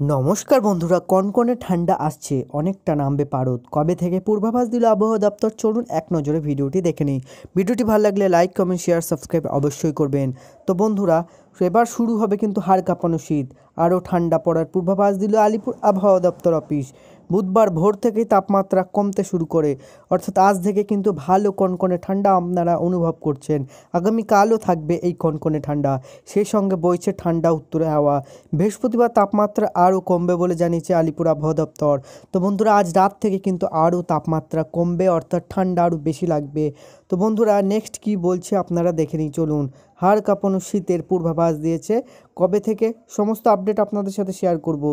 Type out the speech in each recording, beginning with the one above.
নমস্কার বন্ধুরা, কনকনে ঠান্ডা আসছে, অনেকটা নামবে পারদ। কবে থেকে পূর্বাভাস দিল আবহাওয়া দপ্তর? চলুন এক নজরে ভিডিওটি দেখে নিই। ভিডিওটি ভালো লাগলে লাইক, কমেন্ট, শেয়ার, সাবস্ক্রাইব অবশ্যই করবেন। তো বন্ধুরা, এবার শুরু হবে কিন্তু হাড় কাঁপানো শীত। আরও ঠান্ডা পড়ার পূর্বাভাস দিল আলিপুর আবহাওয়া দপ্তর অফিস। বুধবার ভোর থেকেই তাপমাত্রা কমতে শুরু করে, অর্থাৎ আজ থেকে কিন্তু ভালো কনকনে ঠান্ডা আপনারা অনুভব করছেন। আগামীকালও থাকবে এই কনকনে ঠান্ডা, সেই সঙ্গে বইছে ঠান্ডা উত্তরে হাওয়া। বৃহস্পতিবার তাপমাত্রা আরও কমবে বলে জানিয়েছে আলিপুর আবহাওয়া দপ্তর। তো বন্ধুরা, আজ রাত থেকে কিন্তু আরও তাপমাত্রা কমবে, অর্থাৎ ঠান্ডা আরও বেশি লাগবে। তো বন্ধুরা, নেক্সট কি বলছে আপনারা দেখে নিই চলুন। হাড় কাঁপানো শীতের পূর্বাভাস দিয়েছে। কবে থেকে সমস্ত আপডেট আপনাদের সাথে শেয়ার করব।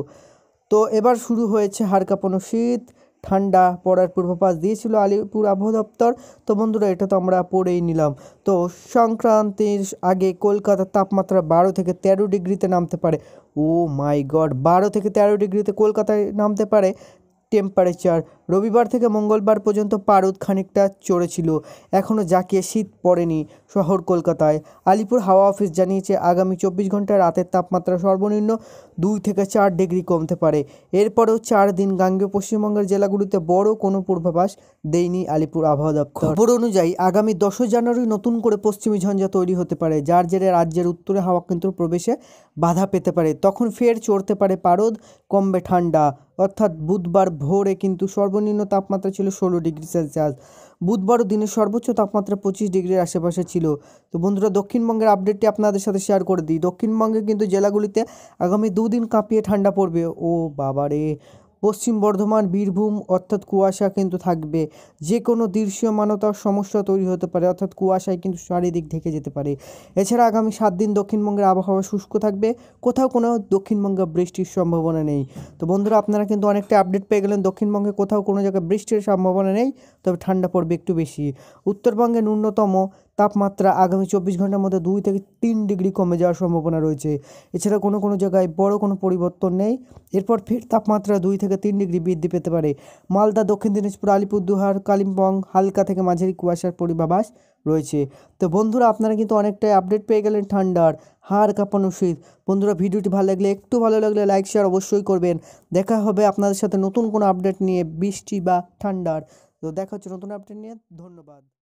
তো এবার শুরু হয়েছে হাড় কাঁপানো শীত, ঠান্ডা পড়ার পূর্বাভাস দিয়েছিল আলিপুর আবহাওয়া দপ্তর। তো বন্ধুরা, এটা তো আমরা পড়েই নিলাম। তো সংক্রান্তির আগে কলকাতার তাপমাত্রা 12 থেকে 13 ডিগ্রিতে নামতে পারে। ও মাই গড, 12 থেকে 13 ডিগ্রিতে কলকাতায় নামতে পারে টেম্পারেচার। রবিবার থেকে মঙ্গলবার পর্যন্ত পারদ খানিকটা চড়েছিল, এখনও জাঁকিয়ে শীত পড়েনি শহর কলকাতায়। আলিপুর হাওয়া অফিস জানিয়েছে আগামী 24 ঘন্টায় রাতের তাপমাত্রা সর্বনিম্ন 2 থেকে 4 ডিগ্রি কমতে পারে। এরপরেও 4 দিন গাঙ্গেয় পশ্চিমবঙ্গের জেলাগুলিতে বড় কোনো পূর্বাভাস দেয়নি আলিপুর আবহাওয়া দপ্তর। খবর অনুযায়ী আগামী 10 জানুয়ারি নতুন করে পশ্চিমী ঝঞ্ঝা তৈরি হতে পারে, যার জেরে রাজ্যের উত্তরে হাওয়া কিন্তু প্রবেশে বাধা পেতে পারে। তখন ফের চড়তে পারে পারদ, কমবে ঠান্ডা। অর্থাৎ বুধবার ভোরে কিন্তু সর্বনিম্ন তাপমাত্রা ছিল 16 ডিগ্রি সেলসিয়াস। বুধবারও দিনের সর্বোচ্চ তাপমাত্রা 25 ডিগ্রির আশেপাশে ছিল। তো বন্ধুরা, দক্ষিণবঙ্গের আপডেটটি আপনাদের সাথে শেয়ার করে দিই। দক্ষিণবঙ্গে কিন্তু জেলাগুলিতে আগামী 2 দিন কাঁপিয়ে ঠান্ডা পড়বে। ও বাবারে, পশ্চিম বর্ধমান, বীরভূম অর্থাৎ কুয়াশা কিন্তু থাকবে। যে কোনো দৃশ্যমানতার সমস্যা তৈরি হতে পারে, অর্থাৎ কুয়াশায় কিন্তু চারিদিক ঢেকে যেতে পারে। এছাড়া আগামী 7 দিন দক্ষিণবঙ্গের আবহাওয়া শুষ্ক থাকবে, কোথাও কোনো দক্ষিণবঙ্গে বৃষ্টির সম্ভাবনা নেই। তো বন্ধুরা, আপনারা কিন্তু অনেকটা আপডেট পেয়ে গেলেন। দক্ষিণবঙ্গে কোথাও কোনো জায়গায় বৃষ্টির সম্ভাবনা নেই, তবে ঠান্ডা পড়বে একটু বেশি। উত্তরবঙ্গে ন্যূনতম তাপমাত্রা আগামী 24 ঘন্টার মধ্যে 2 থেকে 3 ডিগ্রি কমে যাওয়ার সম্ভাবনা রয়েছে। এছাড়া কোনো কোনো জায়গায় বড় কোনো পরিবর্তন নেই। এরপর ফের তাপমাত্রা 2 থেকে 3 ডিগ্রি বৃদ্ধি পেতে পারে। মালদা, দক্ষিণ দিনাজপুর, আলিপুরদুয়ার, কালিম্পং হালকা থেকে মাঝারি কুয়াশার পূর্বাভাস রয়েছে। তো বন্ধুরা, আপনারা কিন্তু অনেকটাই আপডেট পেয়ে গেলেন ঠান্ডার। হাড় কাঁপানো শীত। বন্ধুরা, ভিডিওটি ভালো লাগলে, একটু ভালো লাগলে লাইক শেয়ার অবশ্যই করবেন। দেখা হবে আপনাদের সাথে নতুন কোনো আপডেট নিয়ে, বৃষ্টি বা ঠান্ডার। তো দেখা হচ্ছে নতুন আপডেট নিয়ে। ধন্যবাদ।